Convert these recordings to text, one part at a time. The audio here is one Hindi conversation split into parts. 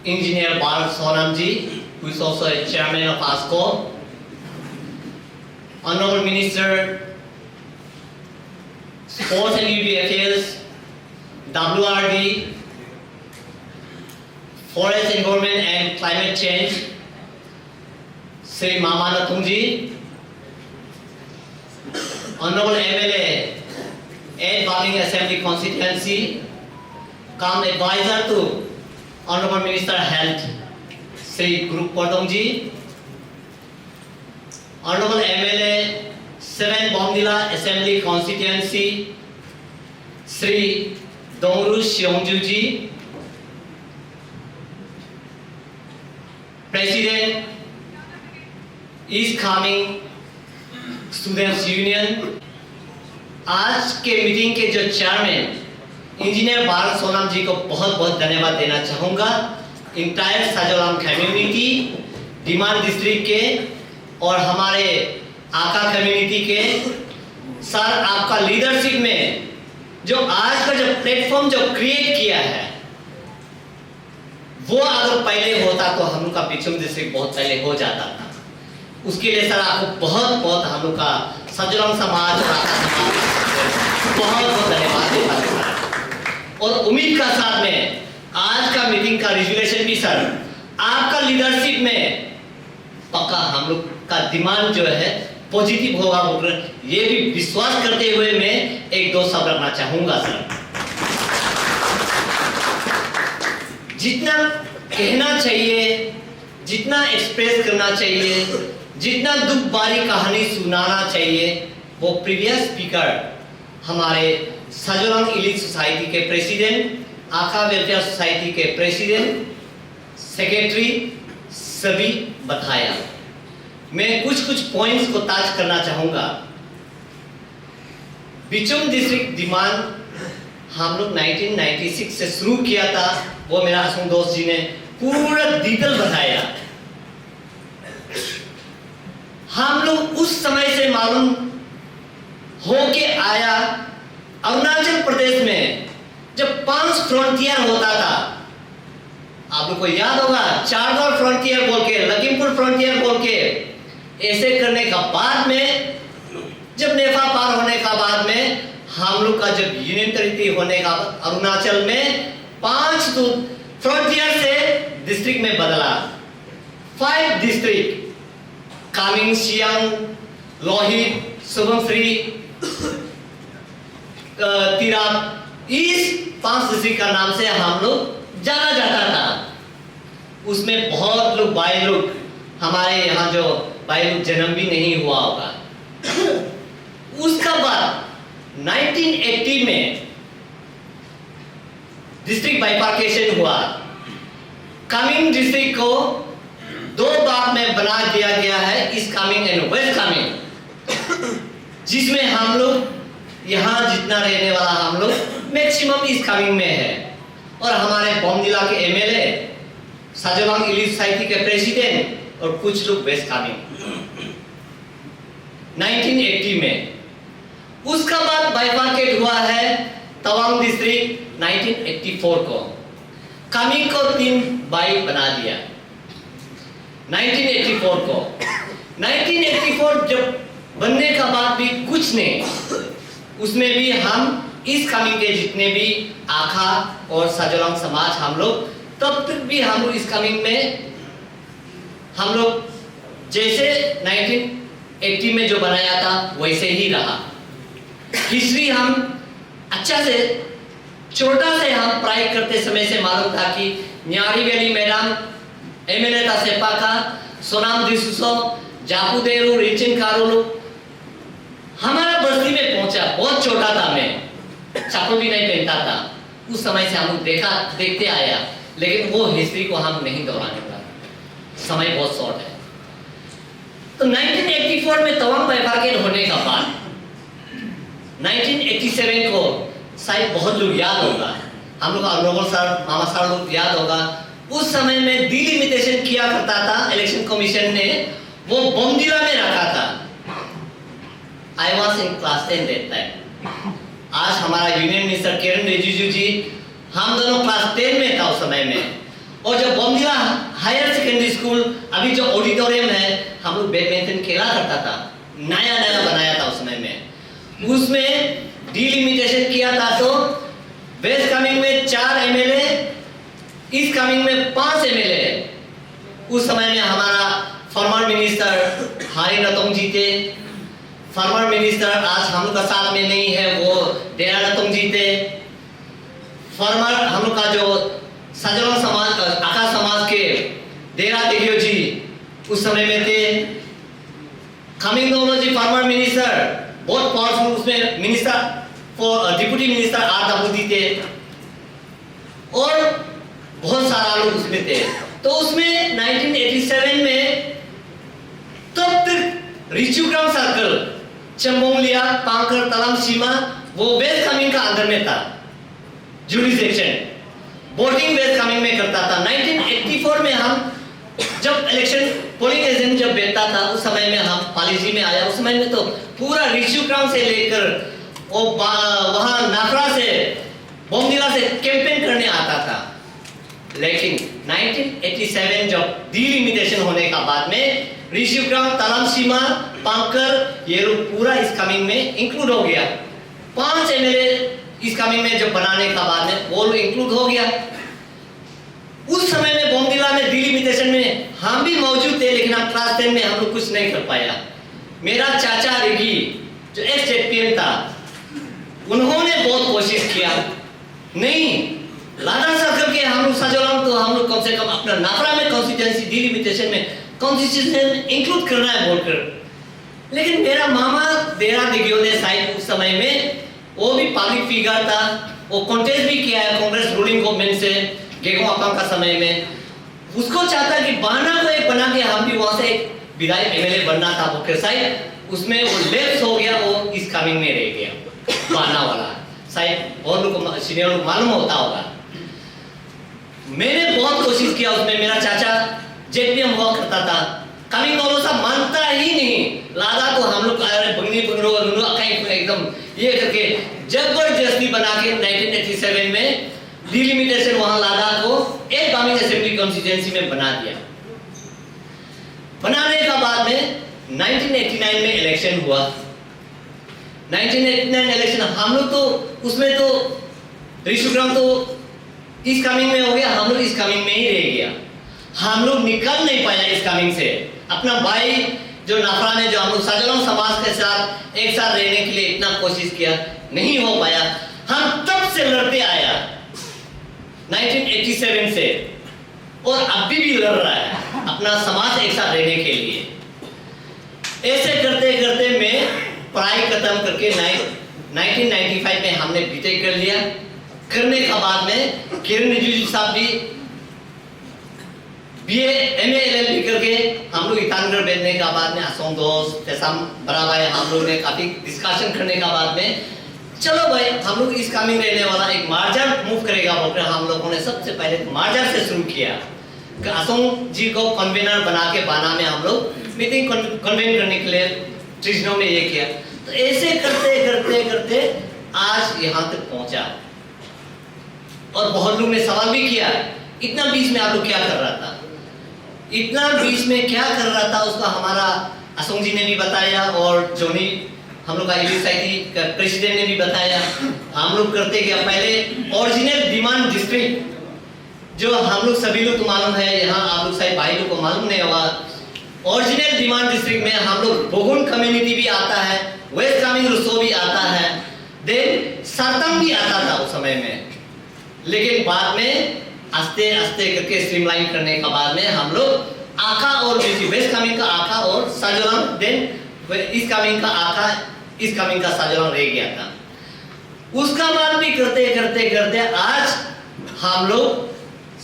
Engineer Bal Sonamji, who is also a chairman of ASCO, Honorable Minister, Sports and Youth Affairs, WRD, Forest Environment and Climate Change, Sri Mama Nathungji, Honorable MLA, Ed Baling Assembly Constituency, come advisor to Honorable Minister Health, Sri Group Podongji, Honorable MLA, 7 Bomdila Assembly Constituency, Sri Dongru Xiongjuji, President, East Coming Students Union, आज के मीटिंग के जो चेयरमैन इंजीनियर भारत सोनम जी को बहुत बहुत धन्यवाद देना चाहूँगा। इंटायर साजोलाम कम्युनिटी, डिमांड डिस्ट्रिक्ट के और हमारे आका कम्युनिटी के सर, आपका लीडरशिप में जो आज का जो प्लेटफॉर्म जो क्रिएट किया है, वो अगर पहले होता तो हम लोग का पिछुम डिस्ट्रिक्ट बहुत पहले हो जाता था। उसके लिए सर आपको बहुत बहुत हम लोग का सजोलाम समाज और आका समाज बहुत बहुत धन्यवाद देता हूं। और उम्मीद का साथ में आज का मीटिंग का रिजोल्यूशन भी सर आपका लीडरशिप में पक्का हम लोग का दिमाग जो है पॉजिटिव होगा, ये भी विश्वास करते हुए मैं एक दो शब्द रखना चाहूंगा सर। जितना कहना चाहिए, जितना एक्सप्रेस करना चाहिए, जितना दुख भरी कहानी सुनाना चाहिए, वो प्रीवियस स्पीकर हमारे साजोलाम इलीट सोसाइटी के प्रेसिडेंट, आका वेलफेयर सोसाइटी के प्रेसिडेंट, सेक्रेटरी सभी बताया। मैं कुछ पॉइंट्स को टच करना चाहूंगा। बिचुम डिस्ट्रिक्ट डिमांड हम लोग 1996 से शुरू किया था, वो मेरा असम दोस्त जी ने पूरा डिटेल बताया। हम लोग उस समय से मालूम होके आया, अरुणाचल प्रदेश में जब 5 फ्रंटियर होता था, आप लोग को याद होगा, चारगढ़ फ्रंटियर बोल के, लखीमपुर फ्रंटियर बोल के, ऐसे करने का बाद में जब नेफा पार होने का बाद में हम लोग का जब यूनियन टेरिटरी होने का अरुणाचल में 5 फ्रंटियर से डिस्ट्रिक्ट में बदला। 5 डिस्ट्रिक्ट कामिंग, सियांग, लोहित, सुबनसिरी, तिराप, इस 5 डिस्ट्रिक्ट का नाम से हम लोग जाना जाता था। उसमें बहुत लोग भाई लोग हमारे यहाँ जो भाई लोग जन्म भी नहीं हुआ होगा। उसका बाद 1980 में डिस्ट्रिक्ट बाइफर्केशन हुआ। कामिंग डिस्ट्रिक्ट को 2 भाग में बना दिया गया है, ईस्ट कामिंग एंड वेस्ट कामिंग, जिसमें हम लोग यहाँ जितना रहने वाला हम लोग मैक्सिमम ईस्ट कामिंग में है। और हमारे बॉम्बजिला के एमएलए, साजोलाम इलीट सोसाइटी के प्रेसिडेंट और कुछ लोग वेस्ट कामिंग 1980 में। उसका बाद बाइफर्केट हुआ है तवांग डिस्ट्रिक्ट 1984 को। कामिंग को 3 बाई बना दिया 1984 को। 1984 जब बनने का बाद भी कुछ नहीं, उसमें भी हम इस कामिंग के जितने भी आखा और साजोलाम समाज हम लोग, तब तक भी हम लोग इस कामिंग में हम लोग जैसे 1980 में जो बनाया था वैसे ही रहा। हिस्ट्री हम अच्छा से छोटा से हम प्राइड करते समय से मालूम था कि न्यारी वैली मैडम एमएलए था सेपा का, सोनाम दिसुसो, जापू देरू, रिचिन कारोलू, हमारा बस्ती में पहुंचा। बहुत छोटा था मैं, चप्पल भी नहीं पहनता था। उस समय से हम देखते आया, लेकिन वो हिस्ट्री को हम नहीं दोहराने का, समय बहुत शॉर्ट है। तो 1984 में तवांग बाइफर्केट होने का बाद 1987 को शायद बहुत लोग याद होगा, हम लोग ऑनरेबल सर, मामा साहब लोग याद होगा, उस समय में डिलिमिटेशन किया करता था इलेक्शन कमीशन ने, वो बॉम्बजिला में रखा था। I was in class 10 that time। आज हमारा यूनियन मिनिस्टर किरण रिजिजू जी, हम दोनों क्लास 10 में था उस समय में। और जब बॉम्ब हायर सेकेंडरी स्कूल, अभी जो ऑडिटोरियम है, हम लोग बैडमिंटन खेला करता था, नया नया बनाया था उस समय में। उसमें डिलिमिटेशन किया था, तो वेस्ट कामेंग में 4 एमएलए, ईस्ट कामेंग में 5 एमएलए। उस समय में हमारा फॉर्मर मिनिस्टर हारी नतोंग जी थे। फॉर्मर मिनिस्टर आज हम लोग का साथ में नहीं है, वो डेरा नतोंग जी थे। फॉर्मर हम लोग का जो साजोलॉन्ग समाज, आका समाज के डेरा तेगियो जी उस समय में थे। खामिंगदोंगलो फॉर्मर मिनिस्टर, बहुत पावरफुल उसमें मिनिस्टर फॉर डिप्टी मिनिस्टर आर थे, और बहुत सारा लोग उसमें थे। तो उसमें 1987 में तब तक रिचुग्राम सर्कल, चंबोंगलिया, पांकर, तलाम सीमा, वो वेस्ट कामेंग का अंदर में था। जुरिसडिक्शन वोटिंग वेस्ट कामेंग में करता था। 1984 में हम जब इलेक्शन पोलिंग एजेंट जब बैठता था, उस समय में हम पॉलिसी में आया। उस समय में तो पूरा रिचुग्राम से लेकर वहां नाफरा से, बोमदिला से कैंपेन करने आता था। लेकिन 1987 जब डिलिमिटेशन होने का बाद में रिचुग्राम, तलाम सीमा, पांकर, ये लोग पूरा इस कामेंग में इंक्लूड हो गया। 5 एमएलए इस कामेंग में जब बनाने का बाद में वो लोग इंक्लूड हो गया। उस समय में बोमदिला में डिलिमिटेशन में हम भी मौजूद थे, लेकिन हम क्लास 10 में हम लोग कुछ नहीं कर पाया। मेरा चाचा रेगी जो एक्स एचपीएम था, उन्होंने बहुत कोशिश किया, नहीं लादा सर्कल के हम लोग साजोलॉन्ग, तो हम लोग कम से कम अपना नाफरा में कॉन्स्टिट्यूएंसी डिलिमिटेशन में कॉन्स्टिट्यूशन इंक्लूड करना है बोलकर। लेकिन मेरा मामा डेरा तेगियो ने साइड उस समय में, वो भी पब्लिक फिगर था, वो कॉन्टेस्ट भी किया है कांग्रेस रूलिंग गवर्नमेंट से गेगो अपांग का समय में। उसको चाहता कि बाना को एक बना के हम भी वहां से एक विधायक एमएलए बनना था वो के साइड। उसमें वो लेफ्ट हो गया, वो इस कामेंग में रह गया, बाना वाला शायद बहुत लोग को सीनियर लोग मालूम होता होगा। मैंने बहुत कोशिश किया उसमें, मेरा चाचा जेपीएम हुआ करता था, कामेंग वालों सब मानता ही नहीं। लादा तो हम लोग बंगनी बंगरो एकदम ये करके जबरदस्ती बना के 1987 में डिलिमिटेशन वहां लादा को एक कामेंग असेंबली कॉन्स्टिट्यूएंसी में बना दिया। बनाने का बाद में 1989 में इलेक्शन हुआ। 1989 इलेक्शन हम लोग तो उसमें तो रिचुग्राम तो इस कामेंग में हो गया, हम लोग इस कामेंग में ही रह गया। हम लोग निकल नहीं पाया इस कामेंग से। अपना भाई जो नाफरा ने, जो हम लोग साजोलॉन्ग समाज के साथ एक साथ रहने के लिए इतना कोशिश किया, नहीं हो पाया। हम तब से लड़ते आया 1987 से, और अभी भी लड़ रहा है अपना समाज एक साथ रहने के लिए। ऐसे करते करते मैं पढ़ाई खत्म करके 1995 में हमने बीटेक कर लिया। करने के बाद में किरण रिजिजू साहब भी बीए एमए एलएलबी करके हम लोग ईटानगर बैठने के बाद में असों दोस्त तेसाम बराबर हम लोग ने काफी डिस्कशन करने के बाद में चलो भाई हम लोग इस कामेंग रहने वाला एक मार्जर मूव करेगा बोलकर हम लोगों ने सबसे पहले मार्जर से शुरू किया। असों जी को कन्वेनर बना के बाना में हम लोग मीटिंग कन्वेन करने के लिए ट्रिजनो में ये किया। तो ऐसे करते करते करते आज यहाँ तक पहुंचा। और बहुत लोग ने सवाल भी किया, इतना बीच में आप लोग क्या कर रहा था, इतना बीच में क्या कर रहा था, उसका हमारा असोंग जी ने भी बताया और जोनी हम लोग का सोसाइटी का प्रेसिडेंट ने भी बताया। हम लोग करते क्या, पहले ओरिजिनल डिमांड डिस्ट्रिक्ट जो हम लोग सभी लोग को मालूम है, यहाँ आप लोग शायद भाई लोग को मालूम नहीं होगा, ओरिजिनल डिमांड डिस्ट्रिक्ट में हम लोग बोगुन कम्युनिटी भी आता है, वेस्ट कामेंग रुसो भी आता है, देन सरतम भी आता था उस समय में। लेकिन बाद में आस्ते आस्ते करके स्ट्रीमलाइन करने के बाद में हम लोग आका और वेस्ट कामेंग का आका और साजोलॉन्ग, देन इस कामेंग का आका, इस कामेंग का साजोलॉन्ग रह गया था। उसका बाद भी करते करते करते आज हम लोग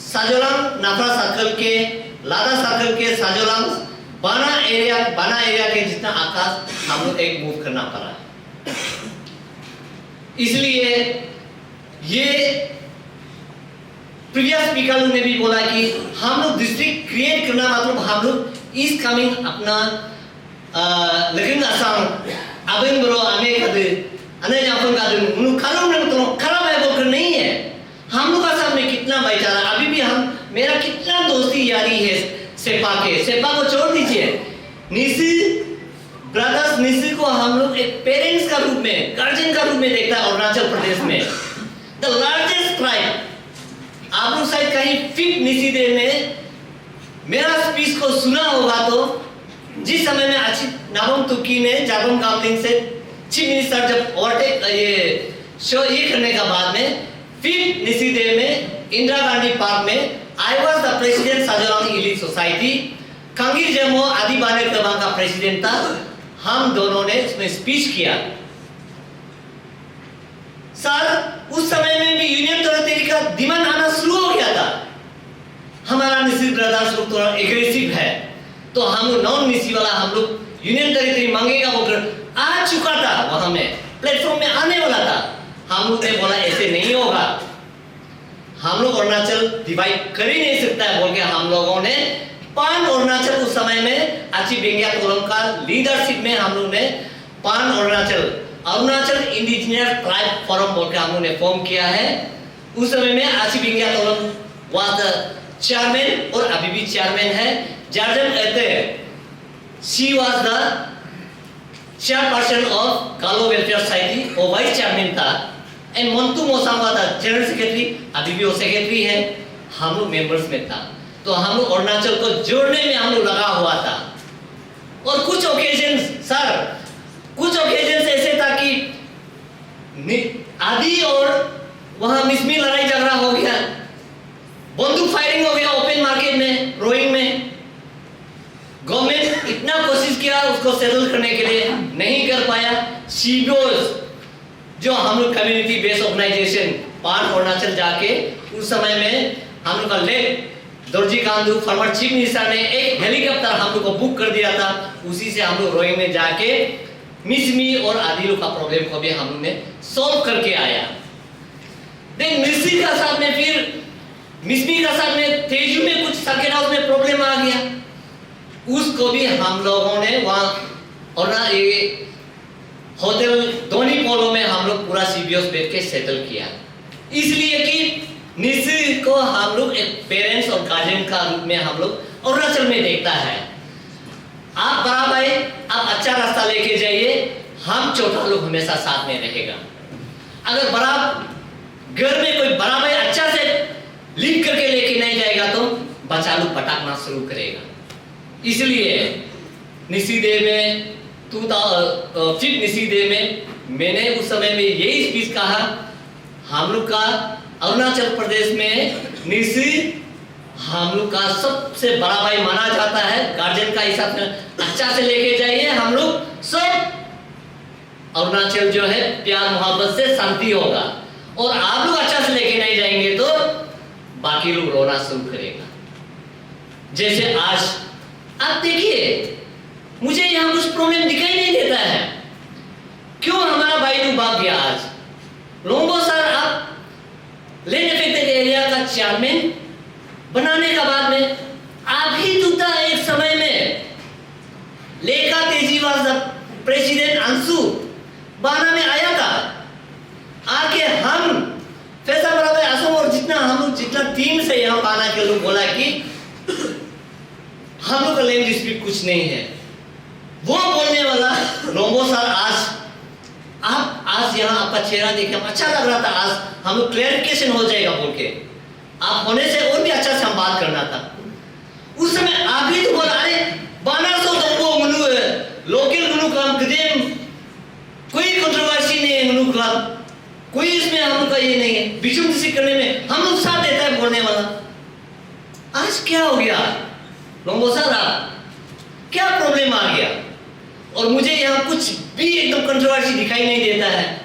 साजोलॉन्ग नाफरा सर्कल के, लादा सर्कल के, साजोलॉन्ग बाना एरिया के जितना आकाश हम लोग एक मूव करना पड़ा। इसलिए ये प्रीवियस स्पीकर ने भी बोला कि हम लोग डिस्ट्रिक्ट क्रिएट करना मतलब हम लोग इस कमिंग अपना लेकिन असम अबिन ब्रो हमें कदे अने जाफन का दिन उन खालों में तो खराब है बोलकर नहीं है। हम लोग का साथ में कितना भाईचारा, अभी भी हम, मेरा कितना दोस्ती यारी है सेपा के, सेपा को छोड़ दीजिए, निसी ब्रदर्स निसी को हम लोग एक पेरेंट्स का रूप में, गार्जियन का रूप में देखता है अरुणाचल प्रदेश में। द लार्जेस्ट ट्राइब, आप लोग शायद कहीं फिफ्थ निसी डे में मेरा स्पीच को सुना होगा, तो जिस समय में अच्छी नाबम तुकी ने जाबम गामलिंग से चीफ मिनिस्टर जब ओवरटेक ये करने का बाद में फिफ्थ निसी डे में इंदिरा गांधी पार्क में I was the president Sajolang elite society, कंगीर जमो आदि बाने का प्रेसिडेंट था। हम दोनों ने उसमें स्पीच किया। सर उस समय में भी यूनियन टेरिटरी का डिमांड आना शुरू हो गया था। हमारा निसी ब्रदर्स लोग थोड़ा एग्रेसिव है, तो हम लोग नॉन निसी वाला हम लोग यूनियन टेरिटरी मांगेगा बोलकर आ चुका था, वहां में प्लेटफॉर्म में आने वाला था। हम लोग ने बोला ऐसे नहीं होगा, हम लोग अरुणाचल डिवाइड कर ही नहीं सकता है बोल के हम लोगों ने पान अरुणाचल उस समय में आची बेंगिया कोलम का लीडरशिप में हम लोग ने पान अरुणाचल इंडिजिनियस ट्राइब फोरम बोल के हम लोग ने फॉर्म किया है। उस समय में Achi Bengia Kolam was the chairman और अभी भी चेयरमैन है। Jarjum Ete she was the chairperson of Galo welfare society, वो वाइस चेयरमैन था। एंड मंतु मोसांगा था जनरल सेक्रेटरी, अभी भी वो सेक्रेटरी है। हम लोग मेंबर्स में था, तो हम लोग अरुणाचल को जोड़ने में हम लोग लगा हुआ था। और कुछ ओकेजन सर, कुछ ओकेजन ऐसे था कि आदि और वहां मिसमी लड़ाई झगड़ा हो गया, बंदूक फायरिंग हो गया ओपन मार्केट में, रोइंग में। गवर्नमेंट इतना कोशिश किया उसको सेटल करने के लिए, नहीं कर पाया। सीबीओस जो हम लोग कम्युनिटी बेस्ड ऑर्गेनाइजेशन पान अरुणाचल जाके उस समय में हम लोग का late Dorjee Khandu former chief minister ने एक हेलीकॉप्टर हम लोग को बुक कर दिया था। उसी से हम लोग रोइंग में जाके मिसमी और आदि लोग का प्रॉब्लम को भी हम लोग ने सॉल्व करके आया। देन मिसमी का साथ में फिर मिसमी का साथ में तेजू में कुछ सर्किट हाउस में प्रॉब्लम आ गया, उसको भी हम लोगों ने वहां और ना ये होटल दोनी पोलो में हम लोग पूरा सीबीओस बैठ के सेटल किया। इसलिए कि निसी को हम लोग एक पेरेंट्स और गार्जियन का रूप में हम लोग अरुणाचल में देखता है। आप बड़ा भाई, आप अच्छा रास्ता लेके जाइए, हम छोटा लोग हमेशा साथ में रहेगा। अगर बड़ा घर में कोई बड़ा भाई अच्छा से लीड करके लेके नहीं जाएगा तो बच्चा लोग पटाखना शुरू करेगा। इसलिए निसी डे में फिफ्थ निसी डे में मैंने उस समय में यही स्पीच कहा, हम लोग का अरुणाचल प्रदेश में निसी हम लोग का सबसे बड़ा भाई माना जाता है। गार्जियन का हिसाब से अच्छा से लेके जाइए, हम लोग सब अरुणाचल जो है प्यार मोहब्बत से शांति होगा। और आप लोग अच्छा से लेके नहीं जाएंगे तो बाकी लोग रोना शुरू करेगा। जैसे आज आप देखिए, मुझे यहाँ कुछ प्रॉब्लम दिखाई नहीं देता है, क्यों हमारा भाई लोग भाग गया। आज लोंगो सर आप लैंड अफेक्टेड एरिया का चेयरमैन बनाने का बाद में आप ही दूता एक समय में लेका तेजीवाल प्रेसिडेंट अंशु बाना में आया था, आके हम फैसला बराबर असम और जितना टीम से यहाँ बाना के लोग बोला कि हम लोग का लैंड डिस्प्यूट कुछ नहीं है। वो बोलने वाला लोंगो सर आज यहाँ आपका चेहरा देखे अच्छा लग रहा था, आज हम लोग क्लैरिफिकेशन हो जाएगा बोल के आप होने से और भी अच्छा से हम बात करना था। उस समय आप ही तो बोला, अरे 1200 तो वो लोकल गुनु क्लब गदेम कोई कंट्रोवर्सी नहीं है, गुनु क्लब कोई इसमें हम लोग का ये नहीं है, बिचुम किसी करने में हम लोग साथ देता है बोलने वाला। आज क्या हो गया लोंगो सर, क्या प्रॉब्लम आ गया? और मुझे यहाँ कुछ भी एकदम कंट्रोवर्सी दिखाई नहीं देता है।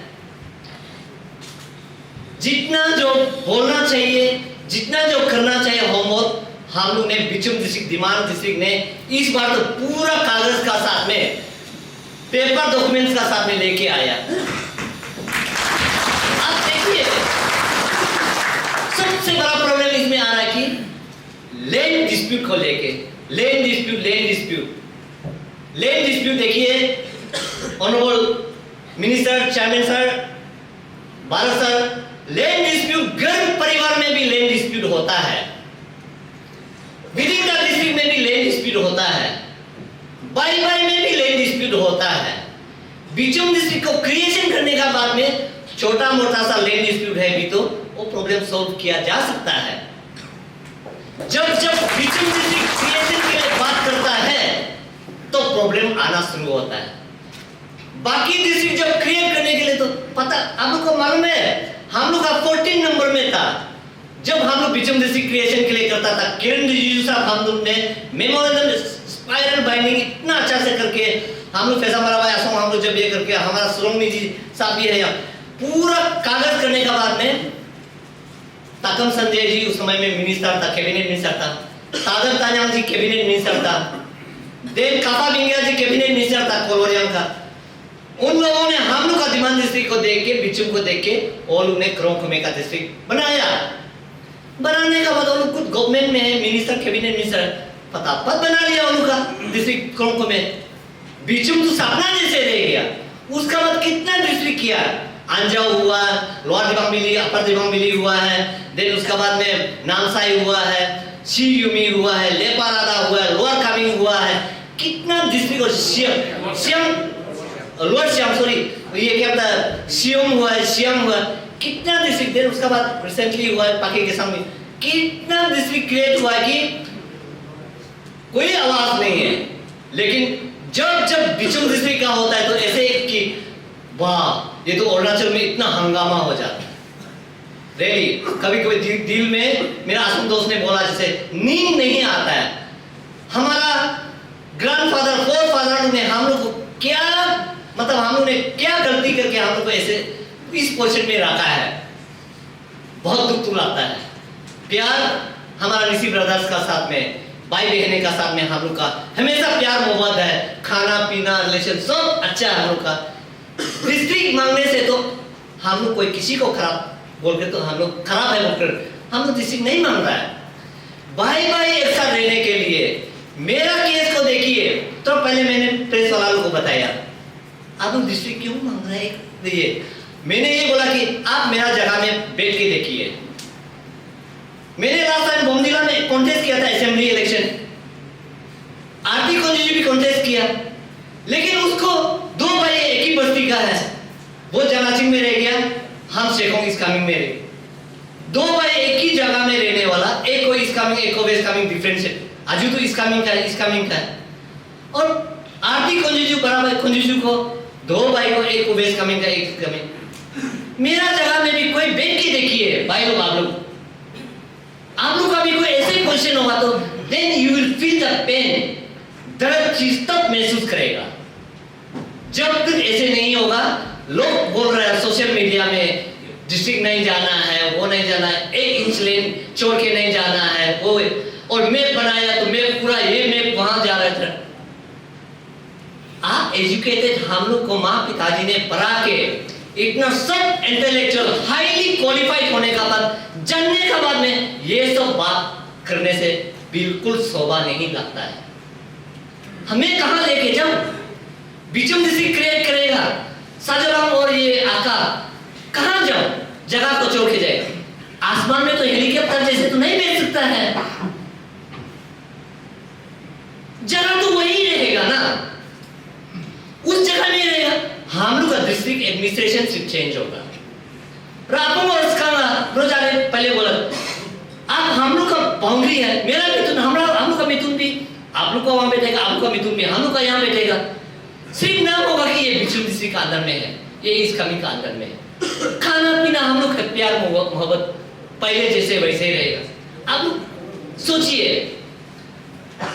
जितना जो बोलना चाहिए, जितना जो करना चाहिए होमवर्क हम लोग ने बिचुम डिस्ट्रिक्ट दिमाग डिस्ट्रिक्ट ने इस बार तो पूरा कागज का साथ में पेपर डॉक्यूमेंट्स का साथ में लेके आया। आप देखिए सबसे बड़ा प्रॉब्लम इसमें आ रहा है कि लैंड डिस्प्यूट को लेके लैंड डिस्प्यूट देखिए honourable minister chairman sir Bharat sir, land dispute गर्भ परिवार में भी लैंड डिस्प्यूट होता है। डिस्प्यूट होता है, बाई में भी लैंड डिस्प्यूट होता है। बिचुम डिस्ट्रिक्ट को क्रिएशन करने का बाद में छोटा मोटा सा लैंड डिस्प्यूट है भी तो वो प्रॉब्लम सॉल्व किया जा सकता है। जब बिचुम डिस्ट्रिक्ट क्रिएशन के लिए बात करता है तो प्रॉब्लम आना शुरू होता है। बाकी डिस्ट्रिक्ट जब क्रिएट करने के लिए तो पता आप लोग को मालूम है हम लोग का 14 नंबर में था जब हम लोग बिचुम डिस्ट्रिक्ट क्रिएशन के लिए करता था। किरण रिजिजू साहब हम लोग ने मेमोरेंडम स्पाइरल बाइंडिंग इतना अच्छा से करके हम लोग फैसा मरा हुआ है हम लोग जब ये करके हमारा सुरंगनी जी साहब भी है यहाँ पूरा कागज करने का बाद में ताकम संजय जी उस समय में मिनिस्टर था, कैबिनेट मिनिस्टर था, तादर तान्याल जी कैबिनेट मिनिस्टर था, देव कापा बिंगिया जी कैबिनेट मिनिस्टर था कोलोरियम का। उन लोगों ने हम लोग का डिमांड डिस्ट्रिक्ट को देख के बिचुम को देख के और लोग ने क्रोंकुमे का डिस्ट्रिक्ट बनाया। बनाने का बाद वो लोग कुछ गवर्नमेंट में है मिनिस्टर कैबिनेट मिनिस्टर फटाफट बना लिया उन लोग का डिस्ट्रिक्ट क्रोंकुमे। बिचुम तो सपना जैसे रह गया। उसका बाद कितना डिस्ट्रिक्ट किया, अंजाव हुआ, लोअर दिबांग मिली, अपर दिबांग मिली हुआ है, देन उसका बाद में नामसाई हुआ है, शीयुमी हुआ है, लेपारादा हुआ है, लोअर कामिंग हुआ है, कितना डिस्ट्रिक्ट और सियम लोअर सियम सॉरी ये क्या था सियम हुआ है, सियम हुआ, कितना डिस्ट्रिक्ट। देन उसका बाद रिसेंटली हुआ है पाकी के सामने कितना डिस्ट्रिक्ट क्रिएट हुआ है कि कोई आवाज नहीं है। लेकिन जब बिचुम डिस्ट्रिक्ट का होता है तो ऐसे कि वाह ये तो अरुणाचल में इतना हंगामा हो जाता है। रेली कभी दिल में मेरा आसम दोस्त ने बोला जैसे नींद नहीं आता है। हमारा ग्रैंडफादर फोरफादर ने हम लोग को क्या मतलब हम लोग ने क्या गलती करके हम लोग को ऐसे इस पोजीशन में रखा है। बहुत दुख तो लगता है। प्यार हमारा ऋषि ब्रदर्स का साथ में भाई बहने का साथ में हम लोग का हमेशा प्यार मोहब्बत है, खाना पीना रिलेशन सब अच्छा है हम लोग का। डिस्ट्रिक्ट मांगने से तो हम लोग कोई किसी को खराब बोल के तो हम लोग खराब है बोलकर हम लोग डिस्ट्रिक्ट नहीं मांग रहा है। भाई एक साथ रहने के लिए मेरा केस को देखिए तो पहले मैंने प्रेस वालों को बताया आप लोग डिस्ट्रिक्ट क्यों मांग रहे हैं। मैंने ये बोला कि आप मेरा जगह में बैठ के देखिए। मैंने लास्ट टाइम बोमदिला में कॉन्टेस्ट किया था असेंबली इलेक्शन, आरती कोंजी भी कॉन्टेस्ट किया, लेकिन उसको दो भाई एक ही बस्ती का है, वो जनाचिंग में रह गया, हम शेखोंग इस कामिंग में रहे। दो भाई एक ही जगह में रहने वाला, एक को इस कामिंग एक को वेस्ट कामिंग डिफरेंस है। आजू तो इस कामिंग का है, इस कामिंग का है। और आरती कोंजी बड़ा भाई कोंजी को दो भाई को एक को वेस्ट कामिंग का एक कामिंग। मेरा जगह में भी कोई बैठ के देखिए भाई लोग आप लोग का भी कोई ऐसे क्वेश्चन होगा तो then you will feel the pain. दर्द चीज तब महसूस करेगा जब तक ऐसे नहीं होगा। लोग बोल रहे हैं सोशल मीडिया में डिस्ट्रिक्ट नहीं जाना है, वो नहीं जाना है, 1 इंच लेन छोड़ के नहीं जाना है, वो और मैप बनाया तो मैप पूरा ये मैप वहां जा रहा था। आप एजुकेटेड हम लोग को माँ पिताजी ने पढ़ा के इतना सब इंटेलेक्चुअल हाईली क्वालिफाइड होने का बाद जानने का बाद में ये सब बात करने से बिल्कुल शोभा नहीं लगता है। हमें कहां लेके जाओ, बिचुम डिस्ट्रिक्ट क्रिएट करेगा साजोराम और ये आका कहां जाओ, जगह को छोड़ के जाएगा। आसमान में तो हेलीकॉप्टर जैसे तो नहीं भेज सकता है, जगह तो वही रहेगा ना, उस जगह में रहेगा। हम लोग का डिस्ट्रिक्ट एडमिनिस्ट्रेशन सिर्फ चेंज होगा। रातों और इसका रोजाने पहले बोला आप हम लोग का बाउंड्री है, मेरा मिथुन हम लोग का मिथुन भी आप लोग का वहां बैठेगा, आप लोग का मिथुन भी हम लोग का यहाँ बैठेगा। सिर्फ नाम होगा कि ये बिचुम डिस्ट्रिक्ट का अंदर में है, ये इस कमी का अंदर में है। खाना पीना हम लोग का प्यार मोहब्बत पहले जैसे वैसे ही रहेगा। आप लोग सोचिए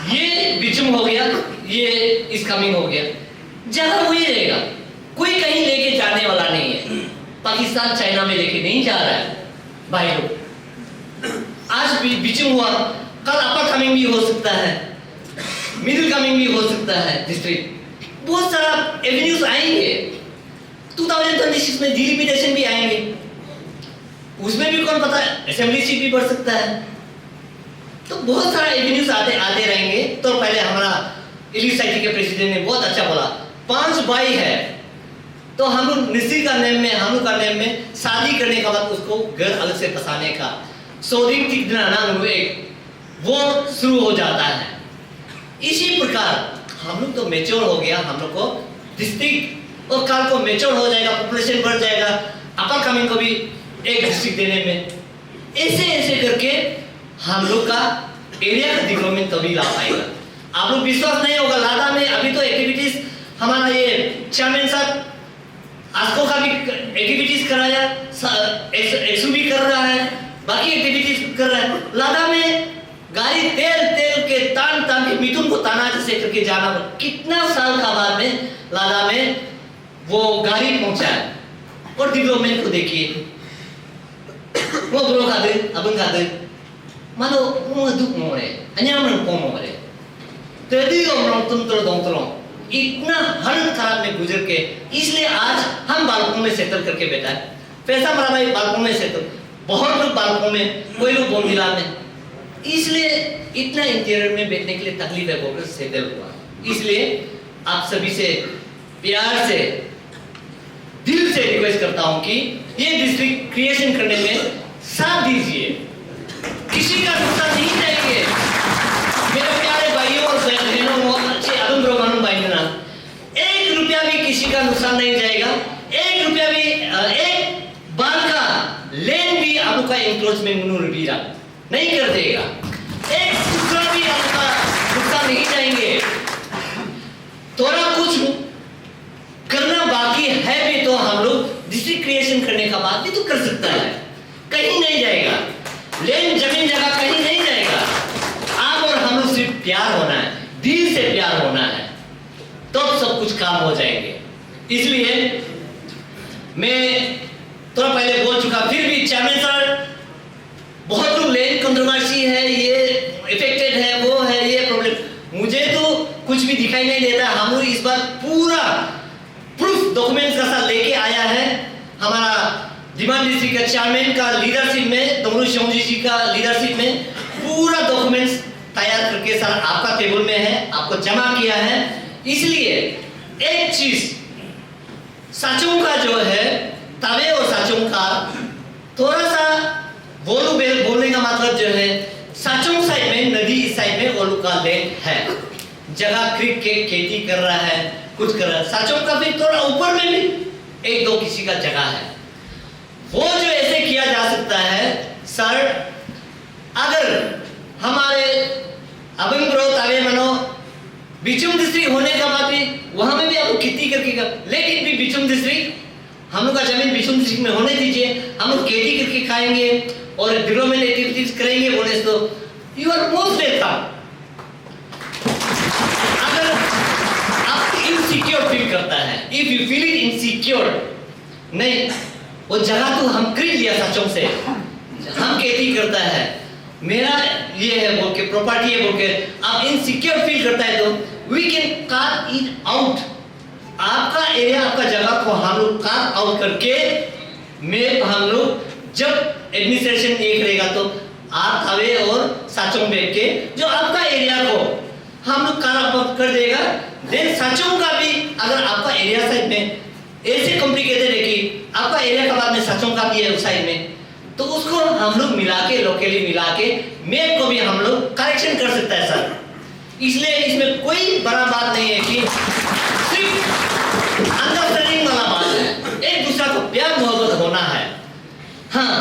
ये बिचुम हो गया, ये इस कमिंग हो गया, जगह वही रहेगा, कोई कहीं लेके जाने वाला नहीं है। पाकिस्तान चाइना में लेके नहीं जा रहा है भाई लोग। आज बिचुम हुआ, कल अपर कमिंग भी हो सकता है, मिडिल कमिंग भी हो सकता है डिस्ट्रिक्ट। बहुत सारा एवेन्यूज आएंगे। 2026 में डिलिमिटेशन भी आएंगे, उसमें भी कौन पता असेंबली सीट भी बढ़ सकता है। तो बहुत सारा एवेन्यूज आते रहेंगे। तो पहले हमारा इली सोसाइटी के प्रेसिडेंट ने बहुत अच्छा बोला 5 भाई है तो हम लोग निश्चित का नेम में हम लोग का नेम में शादी करने का बाद उसको घर अलग से बसाने का सोदिंग टिकना ना एक वो शुरू हो जाता है। इसी प्रकार हम लोग तो मेच्योर हो गया, हम लोग को डिस्ट्रिक्ट और कल को मेच्योर हो जाएगा, पॉपुलेशन बढ़ जाएगा, अपर कमिंग को भी एक डिस्ट्रिक्ट देने में ऐसे ऐसे करके हम लोग का एरिया का डेवलपमेंट तभी ला पाएगा। आप लोग विश्वास नहीं होगा, लादा में अभी तो एक्टिविटीज हमारा ये चेयरमैन साहब आस्को का भी एक्टिविटीज कराया, एक्सू भी कर रहा है, बाकी एक्टिविटीज कर रहा है। लादा में गाड़ी तेल के तान के मिथुन को ताना जैसे करके जाना, कितना साल का बाद में लादा में वो गाड़ी पहुंचा है। और डेवलपमेंट को देखिए, वो ब्रो का दे अबन का दे मानो वो दुख मोरे अन्याम को मोरे तेरी उम्रों तुम इतना हर खराब में गुजर के, इसलिए आज हम बालकों में सेटल करके बैठा है। पैसा हमारा भाई बालकों में सेटल, बहुत लोग बालकों में, कोई लोग बोमिला में, इसलिए इतना इंटीरियर में बैठने के लिए तकलीफ है, बोलकर सेटल हुआ। इसलिए आप सभी से प्यार से दिल से रिक्वेस्ट करता हूं कि ये डिस्ट्रिक्ट क्रिएशन करने में साथ दीजिए, किसी का नुकसान नहीं चाहिए। मेरे प्यारे भाइयों और बहनों, अच्छे अरुण ब्रह्मांड भाई ना, 1 रुपया भी किसी का नुकसान नहीं जाएगा। 1 रुपया भी, एक बार का लेन भी आपका इंक्रोचमेंट नहीं कर देगा, एक दूसरा भी आपका नुकसान नहीं जाएंगे। थोड़ा कुछ करना बाकी है भी तो हम लोग डिस्ट्रिक्ट क्रिएशन करने का बात भी तो कर सकता है, कहीं नहीं जाएगा, लेन जमीन जगह कहीं नहीं जाएगा। आप और हम लोग सिर्फ प्यार होना है, दिल से प्यार होना है, तो सब कुछ काम हो जाएंगे। इसलिए मैं थोड़ा पहले बोल चुका, फिर भी चेयरमैन सर बहुत लोग लेन कंट्रोवर्सी है, ये इफेक्टेड है, वो है, ये प्रॉब्लम, मुझे तो कुछ भी दिखाई नहीं देता। हम लोग इस बार पूरा प्रूफ डॉक्यूमेंट्स का साथ लेके आया है। हमारा डिमांड डिस्ट्रिक्ट का चेयरमैन का लीडरशिप में, डोमरू शोंगजी जी का लीडरशिप में पूरा डॉक्यूमेंट्स तैयार करके सर आपका टेबल में है, आपको जमा किया है। इसलिए एक चीज साचों का जो है तवे और साचों का थोड़ा सा बोलने का मतलब जो है, साचों साइड में नदी इस साइड में ओलू का लैंड है, जगह क्रिक के खेती कर रहा है, कुछ कर रहा है। साचों का फिर थोड़ा ऊपर में भी 1-2 किसी का जगह है, वो जो ऐसे किया जा सकता है। सर अगर हमारे अबन ग्रो तावे मनो बिचुम डिस्ट्रिक्ट होने का बाद भी वहां में भी आपको खेती करके लेकिन भी बिचुम डिस्ट्रिक्ट हम लोग का जमीन बिचुम डिस्ट्रिक्ट में होने दीजिए, हम लोग खेती करके खाएंगे और डेवलपमेंट एक्टिविटीज करेंगे, बोले तो यू आर मोस्ट वेलकम। अगर आप इनसिक्योर फील करता है, if you feel it insecure, नहीं वो जगह तो हम खरीद लिया सचों से, हम खेती करता है, मेरा ये है बोल के, प्रॉपर्टी है बोल के आप इनसिक्योर फील करता है तो we can carve it out. आपका एरिया, आपका जगह को हम लोग कार्व आउट करके में हम लोग जब एडमिनिस्ट्रेशन ये करेगा तो आप हवे और साचों बैठ के जो आपका एरिया को हम लोग कार्व आउट कर देगा। देन साचों का भी अगर आपका एरिया साइड में ऐसे कॉम्प्लिकेटेड है कि आपका एरिया का बाद में साचों का भी है उस साइड में, तो उसको हम लोग मिला के लोकली मिला के मैप को भी हम लोग करेक्शन कर सकता है सर। इसलिए इसमें कोई बड़ा बात नहीं है कि सिर्फ अंडरस्टैंडिंग वाला बात है, एक दूसरा को प्यार मोहब्बत होना है। हाँ,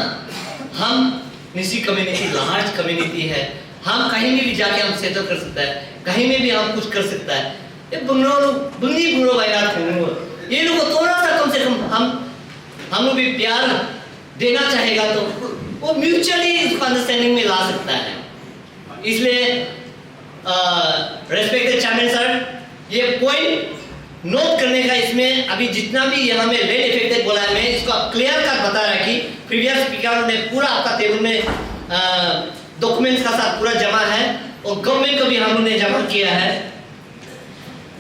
हम निसी कम्युनिटी लार्ज कम्युनिटी है, हम कहीं में भी जाके हम सेटल कर सकता है, कहीं में भी हम कुछ कर सकता है। ये बुंदी बुरो वायनाड ये लोग को थोड़ा सा कम से कम हम लोग भी प्यार देना चाहेगा तो वो म्यूचुअली इसको अंडरस्टैंडिंग में ला सकता है। इसलिए रेस्पेक्टेड चेयरमैन सर, ये पॉइंट नोट करने का, इसमें अभी जितना भी यहाँ में लेड इफेक्टेड बोला है, मैं इसको क्लियर कट बता रहा कि प्रीवियस स्पीकर ने पूरा आपका टेबल में डॉक्यूमेंट्स का साथ पूरा जमा है और गवर्नमेंट को भी हम लोग ने जमा किया है।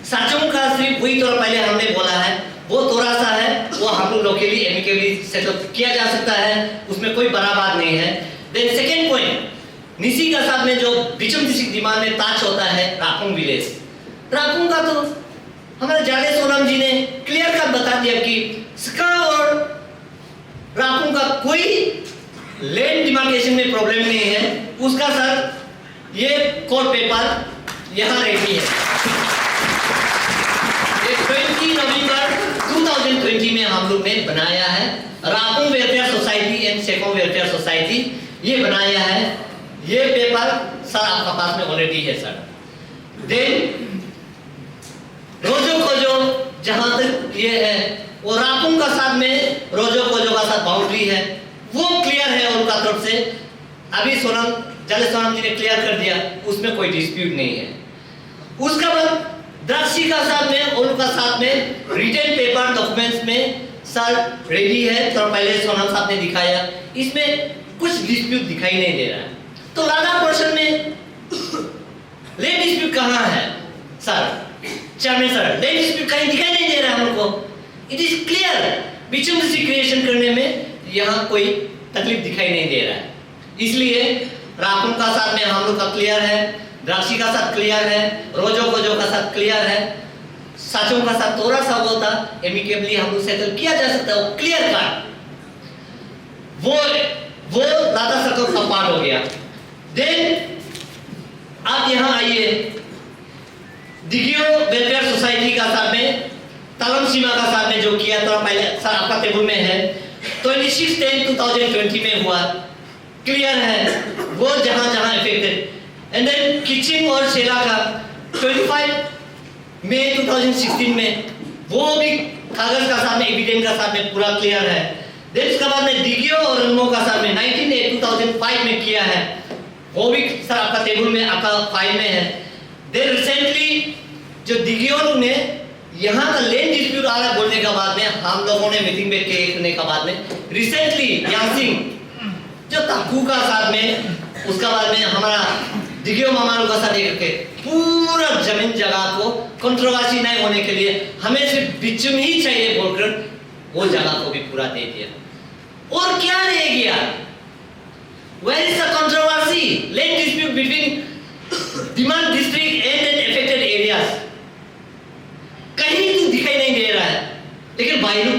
साचों का सिर्फ वही थोड़ा पहले हमने बोला है, वो थोड़ा सा है, वो हम लोग लोकली एमिकेबली सेटअप किया जा सकता है, उसमें कोई बड़ा बात नहीं है। देन सेकेंड पॉइंट, निसी का साथ में जो बिचम डिस्ट्रिक्ट डिमांड में ताच होता है राकुंग विलेज, राकुंग का तो हमारे जाले सोनम जी ने क्लियर कट बता दिया कि स्का और राकुंग का कोई लैंड डिमार्केशन में प्रॉब्लम नहीं है। उसका सर ये कोर्ट पेपर यहाँ रेडी है। ये 20 नवंबर 2020 में हम लोग ने बनाया है। Rapung welfare society and Sekong welfare society ये बनाया है। ये पेपर सर आपका पास में ऑलरेडी है सर। देन रोजो खोजो जहां तक ये है वो रापुंग का साथ में रोजो खोजो का साथ बाउंड्री है, वो क्लियर है उनका तरफ से। अभी सोनम जले सोनम जी ने क्लियर कर दिया, उसमें कोई डिस्प्यूट नहीं है। उसका बाद द्राक्षी का साथ में उनका साथ में रिटन पेपर डॉक्यूमेंट्स में सर रेडी है। तो पहले सोनम साहब ने दिखाया, इसमें कुछ डिस्प्यूट दिखाई नहीं दे रहा है। तो लादा पोर्शन में लैंड डिस्प्यूट कहाँ है sir? Chairman sir, land dispute कहीं दिखाई नहीं दे रहा है हमको। इट इज क्लियर, बिचम क्रिएशन करने में यहाँ कोई तकलीफ दिखाई नहीं दे रहा है। इसलिए रापुंग का साथ में हम लोग का क्लियर है, द्राक्षी का साथ क्लियर है, रोजो कोजो का साथ क्लियर है, साचों का साथ थोड़ा सा होता एमिकेबली हम लोग सेटल किया जा सकता है, वो क्लियर कट वो लादा सर्कल का पार्ट हो गया। देन आप यहाँ आइए, दिगियो वेलफेयर सोसाइटी का साथ में तलम सीमा का साथ में जो किया था पहले सर आपका टेबल में है, 26/10/2020 में हुआ, क्लियर है वो जहां जहां इफेक्टेड। एंड देन किचिंग और शेला का 25 मई 2016 में वो भी कागज का साथ में एविडेंस का साथ में पूरा क्लियर है। देन उसके बाद में दिगियो और रंगो का साथ में 19/8/2005 में किया है, वो भी सर आपका टेबल में आपका फाइल में है। देन रिसेंटली जो दिगियो ने यहाँ का लैंड डिस्प्यूट आ रहा बोलने के बाद में हम लोगों ने मीटिंग में करने के बाद में रिसेंटली यांसिंग जो तकू का साथ में उसका बाद में हमारा दिगियो मामा का साथ एक पूरा जमीन जगह को कंट्रोवर्सी नहीं होने के लिए हमें सिर्फ बिचम ही चाहिए बोलकर वो जगह को भी पूरा दे दिया। और क्या रह गया? Where is the controversy? Land dispute between Dimang district and affected areas. कहीं तो दिखाई नहीं दे रहा है, लेकिन भाई लोग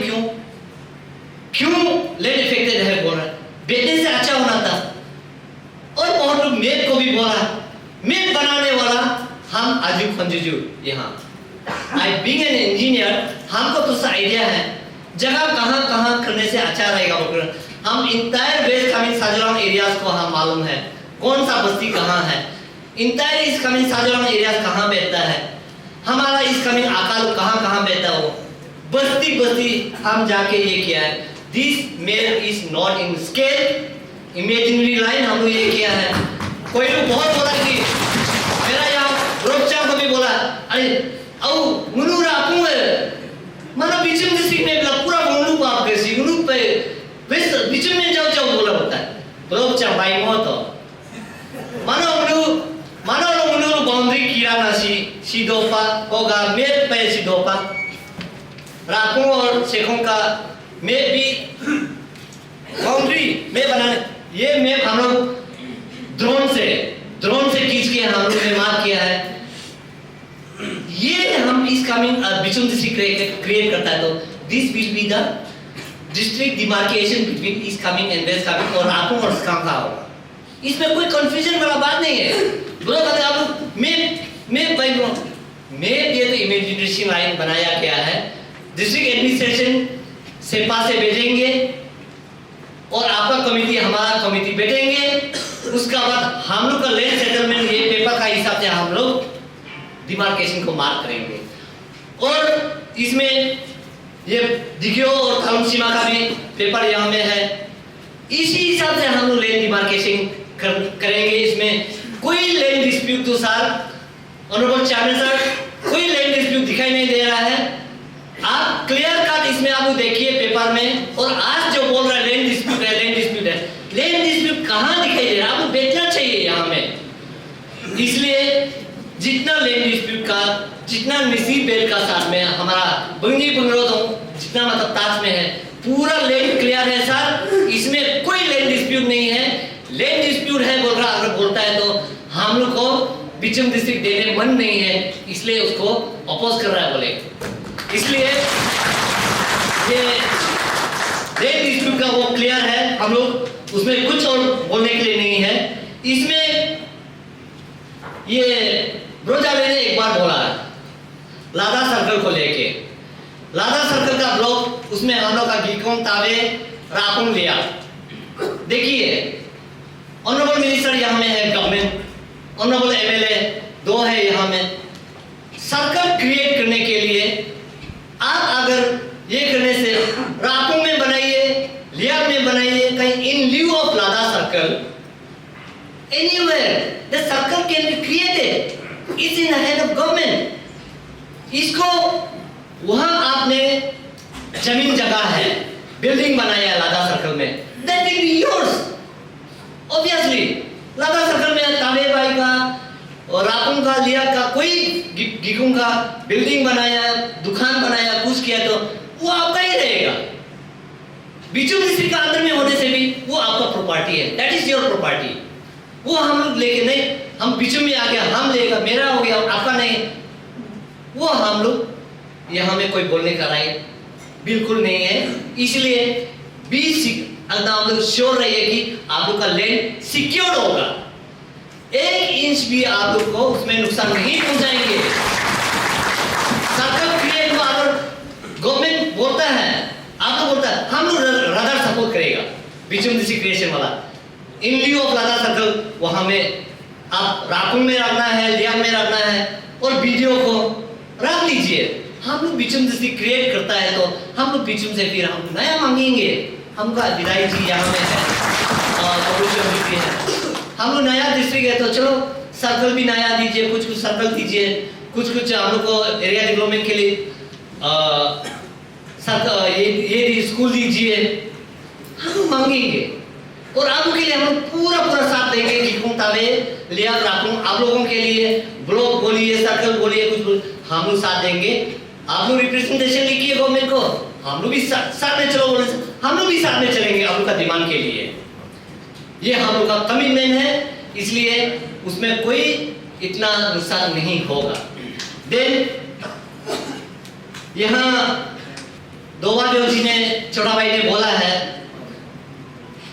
क्यों लैंड इफेक्टेड है बोल रहा है? बेचने से अच्छा होना था। और बहुत लोग मैप को भी बोला, मैप बनाने वाला हम आजू खंजू यहाँ आई बीइंग एन इंजीनियर हमको तो आइडिया है जगह कहाँ करने से अच्छा रहेगा बोलकर हम इंटायर वेस्ट कामेंग साजोरांग एरियाज को हम मालूम है कौन सा बस्ती कहाँ है, इंटायर इस कामेंग साजोरांग एरियाज कहाँ बैठता है, हमारा इस कामेंग आकाल कहाँ बैठता हो, बस्ती हम जाके ये किया है। This mail is not in scale, imaginary line हम लोग ये किया है। कोई लोग बहुत बोला कि मेरा यहाँ रोपचा को भी बोला अरे औ मुनु रापू माना बिचम डिस्ट्रिक्ट में पूरा मुनु पाप कैसी मुनु पे वेस्ट बिचम में जाओ बोला होता है रोपचा भाई मोतो मानो मुनु बाउंड्री किया ना सीधोपा होगा मेप पे सीधोपा रापू और सेकों का मैप भी बाउंड्री मैप बनाने ये मैप हम लोग ड्रोन से खींच के हम लोग ने मार्क किया है। ये हम इस कमिंग बिचम डिस्ट्रिक्ट क्रिएट करता है तो this will be the district demarcation between East Kameng and West Kameng और रापू और स्कांका होगा। इसमें कोई कंफ्यूजन वाला बात नहीं है। बोलो कहते आप लोग मैप भाई मैप ये तो इमेजिनेशन लाइन बनाया गया है, डिस्ट्रिक्ट एडमिनिस्ट्रेशन सेपा से भेजेंगे और आपका कमेटी हमारा कमेटी बैठेंगे, उसका बाद हम लोग का लैंड सेटलमेंट ये पेपर का हिसाब से हम लोग डिमार्केशन को मार्क करेंगे। और इसमें ये दिगियो और थालम सीमा का भी पेपर यहाँ में है, इसी हिसाब से हम लोग लैंड डिमार्केशन करेंगे। इसमें कोई लैंड डिस्प्यूट तो सर ऑनरेबल चेयरमैन सर कोई लैंड डिस्प्यूट दिखाई नहीं दे रहा है। आप क्लियर कट इसमें आप देखिए पेपर में, और आज जो बोल रहा है लैंड डिस्प्यूट है लैंड डिस्प्यूट कहाँ दिखाई दे रहा है? आपको बेचना चाहिए यहाँ में। इसलिए जितना लैंड डिस्प्यूट का जितना निसी बेल का साथ में हमारा बंगी बंगरों जितना मतलब ताज में है पूरा लैंड क्लियर है सर, इसमें कोई लैंड डिस्प्यूट नहीं है। लैंड डिस्प्यूट है बोल रहा अगर बोलता है तो हम लोग को बिचम डिस्ट्रिक्ट देने मन नहीं है, इसलिए उसको अपोज कर रहा है बोले। इसलिए ये लैंड डिस्प्यूट का वो क्लियर है, हम लोग उसमें कुछ और बोलने के लिए नहीं है। इसमें ये ब्रोजाले ने एक बार बोला लादा सर्कल को लेके, लादा सर्कल का ब्लॉक, उसमें हम लोग का गिकोंग तावे रापुंग लिया। देखिए ऑनरेबल मिनिस्टर यहाँ में है, गवर्नमेंट ऑनरेबल एमएलए 2 है यहाँ में। सर्कल क्रिएट करने के लिए आप अगर ये करने से रापुंग में बनाइए, लियाब में बनाइए, कहीं इन ल्यू ऑफ लादा circle, anywhere the circle can be created, it's in the hand of government. इसको वहां आपने जमीन जगह है, बिल्डिंग बनाया लादा सर्कल में, that will be yours obviously. लादा सर्कल में तावे भाई का और रापुंग का, लिया का, कोई गिकुंग का बिल्डिंग बनाया, दुकान बनाया, कुछ किया तो वो आपका ही रहेगा। बिचुम डिस्ट्रिक्ट का अंदर में होने से भी वो आपका प्रॉपर्टी है, दैट इज योर प्रॉपर्टी। वो हम लोग लेके नहीं, हम बिचुम में आ गया, हम लेगा, मेरा हो गया, आपका नहीं, वो हम लोग यहाँ में कोई बोलने का राइट बिल्कुल नहीं है। इसलिए हम लोग श्योर रहिए कि आप लोग का लैंड सिक्योर होगा, 1 इंच भी आप लोग को उसमें नुकसान नहीं पहुंचाएंगे। सर्कल क्रिएट हुआ, अगर गवर्नमेंट बोलता है, आप लोग बोलता है, हम लोग रडार सपोर्ट करेगा, बिचुम डिस्ट्रिक्ट क्रिएशन वाला। इन ल्यू ऑफ लादा सर्कल वहां में आप रापुंग में रखना है, लियाब में रखना है, और वीडियो को रख लीजिए। हम लोग बिचुम डिस्ट्रिक्ट क्रिएट करता है तो हम लोग बिचुम से फिर हम नया मांगेंगे। हमका विधायक जी यहाँ में है, भी है, हम लोग नया डिस्ट्रिक्ट है तो चलो सर्कल भी नया दीजिए, कुछ कुछ सर्कल दीजिए, कुछ कुछ हम लोग को एरिया डेवलपमेंट के लिए ये स्कूल दीजिए, हम लोग मांगेंगे। और आप लोग के लिए हम लोग पूरा पूरा साथ देंगे। गिकुंग तावे लियाब रापुंग आप लोगों के लिए, ब्लॉक बोलिए, सर्कल बोलिए, कुछ हम लोग साथ देंगे। आप लोग रिप्रेजेंटेशन लिखिए गवर्नमेंट को, हम लोग भी साथ में चलो बोले, हम लोग भी साथ में चलेंगे आप लोग का डिमांड के लिए। ये हम लोग का कमिटमेंट है, इसलिए उसमें कोई इतना नुकसान नहीं होगा। देन यहाँ दोवा जो जी ने, छोटा भाई ने बोला है,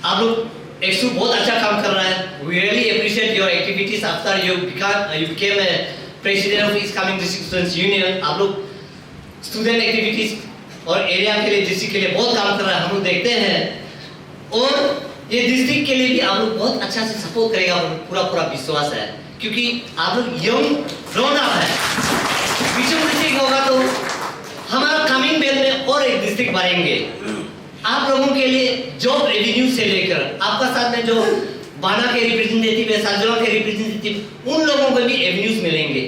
आप लोग एक्सू बहुत अच्छा काम कर रहा है। We really appreciate your activities after you became a president of East Kaming District Students Union। आप लोग स्टूडेंट एक्टिविटीज और एरिया के लिए, डिस्ट्रिक्ट के लिए बहुत काम कर रहा है, हम लोग देखते हैं। और ये डिस्ट्रिक्ट के लिए भी आप लोग बहुत अच्छा से सपोर्ट करेगा, पूरा पूरा विश्वास है, क्योंकि आप लोग यंग ग्रोन अप है। बिचुम डिस्ट्रिक्ट होगा तो हमारा कमिंग बेल में और एक डिस्ट्रिक्ट बढ़ेंगे। आप लोगों के लिए जॉब रेवेन्यू से लेकर आपका साथ में जो बाना के रिप्रेजेंटेटिव है, साजोला के रिप्रेजेंटेटिव, उन लोगों को भी एवेन्यूज मिलेंगे।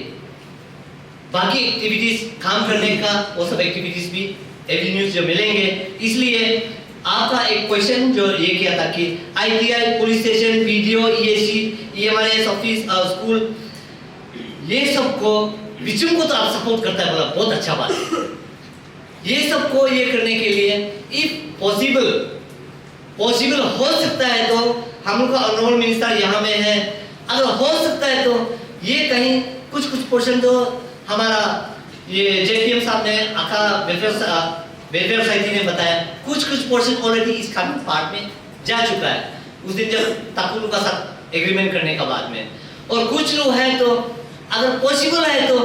बाकी एक्टिविटीज काम करने का, वो सब एक्टिविटीज भी एवेन्यूज जो मिलेंगे। इसलिए आपका एक क्वेश्चन जो ये किया था कि ITI, police station, video, EAC, EMRS office, school, ये सब को बिचुम को तो आप सपोर्ट करता है, बोला बहुत अच्छा बात है। ये सब को ये करने के लिए इफ पॉसिबल हो सकता है तो हम लोग का ऑनरेबल मिनिस्टर यहाँ में है, अगर हो सकता है तो ये कहीं कुछ पोर्शन तो हमारा ये जेपीएम साहब ने आका वेलफेयर सोसाइटी ने बताया, कुछ पोर्शन ऑलरेडी इस कानून पार्ट में जा चुका है उस दिन जब ताकुलू का साथ एग्रीमेंट करने का बाद में। और कुछ लोग है तो अगर पॉसिबल है तो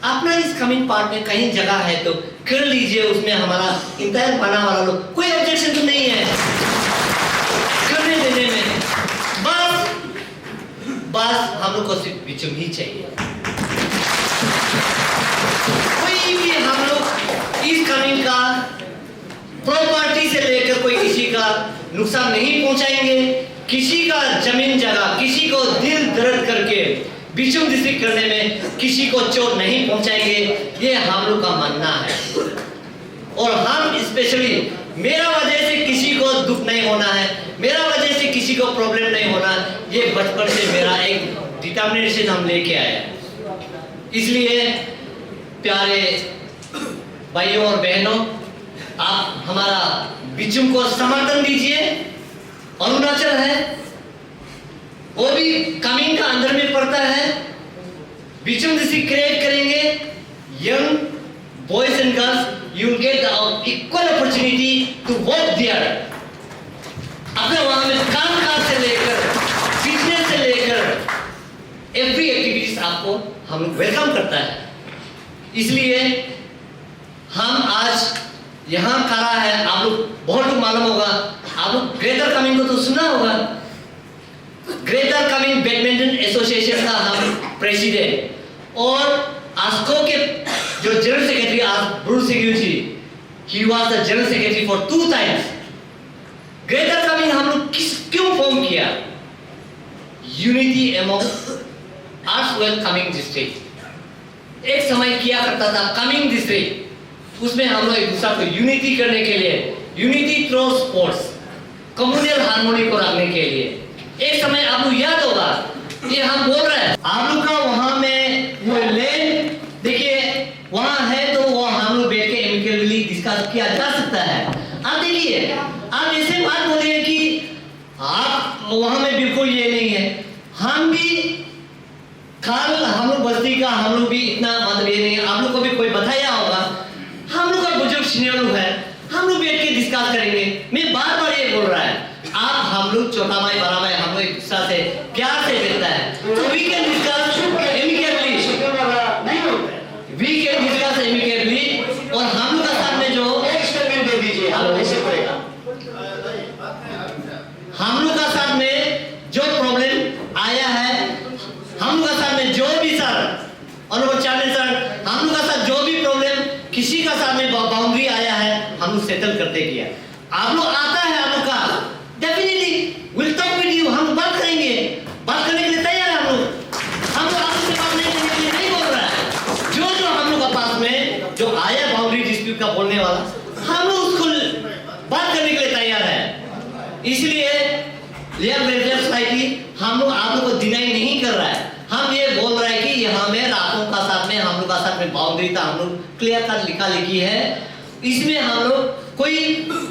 अपना इस कमिंग पार्ट में कहीं जगह है तो कर लीजिए, उसमें हमारा इंतजार बना वाला लोग कोई ऑब्जेक्शन तो नहीं है करने देने में। बस हम लोग को सिर्फ बिचुम ही चाहिए। कोई भी हम लोग इस कमिंग का प्रॉपर्टी से लेकर कोई किसी का नुकसान नहीं पहुंचाएंगे, किसी का जमीन जगह, किसी को दिल दर्द करके बिचुम डिस्ट्रिक्ट करने में किसी को चोट नहीं पहुंचाएंगे, ये हम लोग का मानना है। और हम स्पेशली, मेरा वजह से किसी को दुख नहीं होना है, मेरा वजह से किसी को प्रॉब्लम नहीं होना, ये बचपन से मेरा एक डिटर्मिनेशन हम लेके आए। इसलिए प्यारे भाइयों और बहनों, आप हमारा बिचुम को समर्थन दीजिए। अरुणाचल है, वो भी कमिंग का अंदर में पड़ता है। बिचुम डिस्ट्रिक्ट क्रिएट करेंगे, young boys and girls, you will get the equal opportunity to work there. अपने वहां में काम काज से लेकर, बिजनेस से लेकर एवरी एक्टिविटीज आपको हम वेलकम करता है। इसलिए हम आज यहाँ खड़ा है। आप लोग बहुत लोग मालूम होगा, आप लोग ग्रेटर कमिंग को तो सुना होगा। ग्रेटर कमिंग बैडमिंटन एसोसिएशन का हम प्रेसिडेंट और आस्को के जो जनरल सेक्रेटरी ब्रूस सिक्यूरिटी, he was the general secretary for 2 times. Greater Kameng हम लोग क्यों फॉर्म किया? यूनिटी अमंग आर्ट्सवेल कमिंग डिस्ट्रिक्ट। एक समय किया करता था कमिंग डिस्ट्रिक्ट, उसमें हम लोग एक दूसरे को यूनिटी करने के लिए, unity through sports, communal harmony को रखने के लिए। एक समय आप लोग याद होगा, ये हम बोल रहे हैं आप लोग का वहां में वो लैंड देखिए वहां है, तो वो हम लोग बैठ के एमिकली डिस्कस किया जा सकता है। आप देखिए, आप ऐसे बात बोल रहे हैं कि आप वहां में बिल्कुल ये नहीं है। हम भी कल हम लोग बस्ती का हम लोग भी इतना मतलब ये नहीं है। आप लोग को भी कोई बताया होगा, हम लोग का बुजुर्ग सीनियर लोग है, हम लोग बैठ के डिस्कस करेंगे। मैं बार बार ये बोल रहा है, आप हम लोग छोटा भाई बड़ा भाई हम लोग एक दूसरे से प्यार से रहता है, तो we can discuss amicably, we can discuss amicably. और हम लोग का साथ में जो एक्सपेरिमेंट दे दीजिए, ऐसे पड़ेगा। हम लोग का साथ में जो प्रॉब्लम आया है, हम लोग का साथ में जो भी सर और चैरमैन सर, हम लोग का साथ जो भी प्रॉब्लम किसी का साथ में बाउंड्री आया है, हम लोग सेटल करते किया। आप लोग आता है, आप लोग का definitely will talk with you, हम बात करेंगे, बात करने के लिए तैयार है हम लोग। हम लोग आपसे बात नहीं करने के लिए नहीं बोल रहा है। जो जो हम लोग का पास में जो आया बाउंड्री डिस्प्यूट का बोलने वाला, हम लोग उसको बात करने के लिए तैयार है। इसलिए लेयर वेलफेयर सोसाइटी हम लोग आप लोग को डिनाई नहीं कर रहा है। हम ये बोल रहे हैं कि यहाँ में रातों का साथ में हम लोग का साथ में बाउंड्री था, हम लोग क्लियर कट लिखा लिखी है। इसमें हम लोग कोई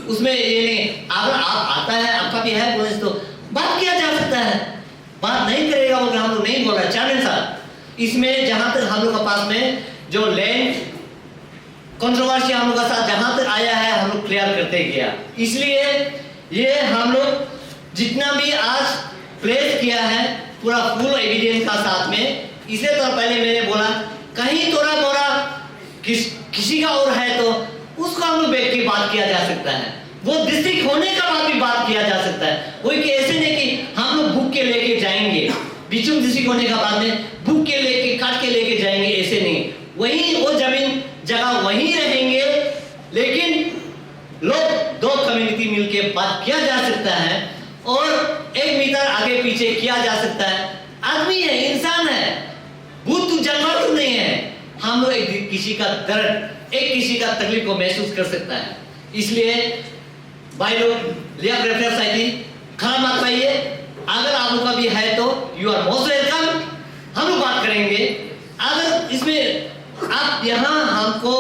उसमें ये नहीं, अगर आप आता है आपका भी है बोले तो बात किया जा सकता है। बात नहीं करेगा वो हम लोग नहीं बोल रहे चैरमैन साहब। इसमें जहां तक हम लोग के पास में जो लैंड कंट्रोवर्सी हम लोग का साथ जहां तक आया है, हम लोग क्लियर करते गया। इसलिए ये हम लोग जितना भी आज प्लेस किया है पूरा फुल एविडेंस का साथ में। इससे तो पहले मैंने बोला कहीं थोड़ा मोड़ा किसी का और है तो उसको हम लोग बैठ के बात किया जा सकता है। वो डिस्ट्रिक्ट होने का बाद भी बात किया जा सकता है। वही कि ऐसे नहीं कि हम लोग बुक के लेके जाएंगे, बिचुम डिस्ट्रिक्ट होने का बाद में बुक के लेके काट के लेके जाएंगे, ऐसे नहीं। वही वो जमीन जगह वहीं रहेंगे, लेकिन लोग दो कम्युनिटी मिलके बात किया जा सकता है और 1 मीटर आगे पीछे किया जा सकता है। आदमी है, इंसान है, भूत तो जानवर तो नहीं है। हम लोग एक किसी का दर्द, एक किसी का तकलीफ को महसूस कर सकता है। इसलिए भाई लोग लेयर वेलफेयर सोसाइटी खड़ा मत पाइए। अगर आप लोग का भी है तो यू आर मोस्ट वेलकम, हम लोग बात करेंगे। अगर इसमें आप यहाँ हमको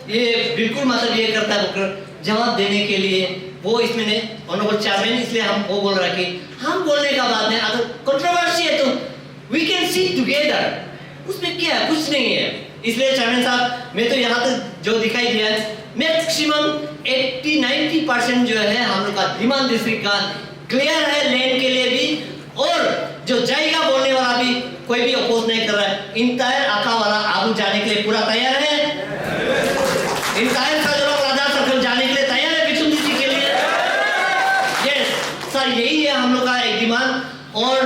ये बिल्कुल मतलब ये करता है जवाब देने के लिए, वो इसमें नहीं ऑनरेबल चेयरमैन, इसलिए हम वो बोल रहा है कि हम बोलने का बाद में अगर कंट्रोवर्सी है तो वी कैन सिट टुगेदर, उसमें क्या है, कुछ नहीं है। इसलिए चेयरमैन साहब मैं तो यहाँ तक जो दिखाई दिया है मैक्सिमम 80-90% जो है हम लोग का डिमांड डिस्ट्रिक्ट का क्लियर है लैंड के लिए भी, और जो जाएगा बोलने वाला भी कोई भी अपोज नहीं कर रहा है। इंटायर आका वाला आबू जाने के लिए पूरा तैयार है, इंटायर राजा सर्कल जाने के लिए तैयार है बिचुम डिस्ट्रिक्ट के लिए। यस सर, यही है हम लोग का एक डिमांड। और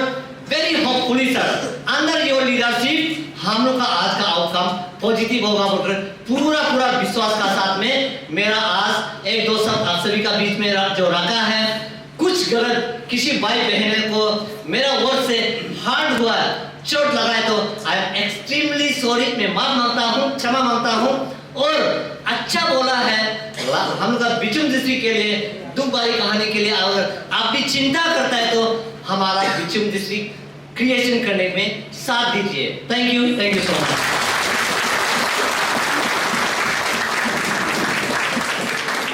very hopefully sir under your leadership हम लोग का आज का आउटकम पॉजिटिव होगा बोलकर पूरा विश्वास का साथ में मेरा आज 1-2 शब्द आप सभी का बीच में जो रखा है। कुछ गलत किसी भाई बहन को मेरा वर्ड से हार्ड हुआ, चोट लगा है तो आई एम एक्सट्रीमली सॉरी, मैं माफ मांगता हूँ, क्षमा मांगता हूँ। और अच्छा बोला है हम लोग का बिचुम डिस्ट्रिक्ट के लिए, दुख भरी कहानी के लिए अगर आप भी चिंता करता है तो हमारा बिचुम डिस्ट्रिक्ट क्रिएशन करने में साथ दीजिए। Thank you so much.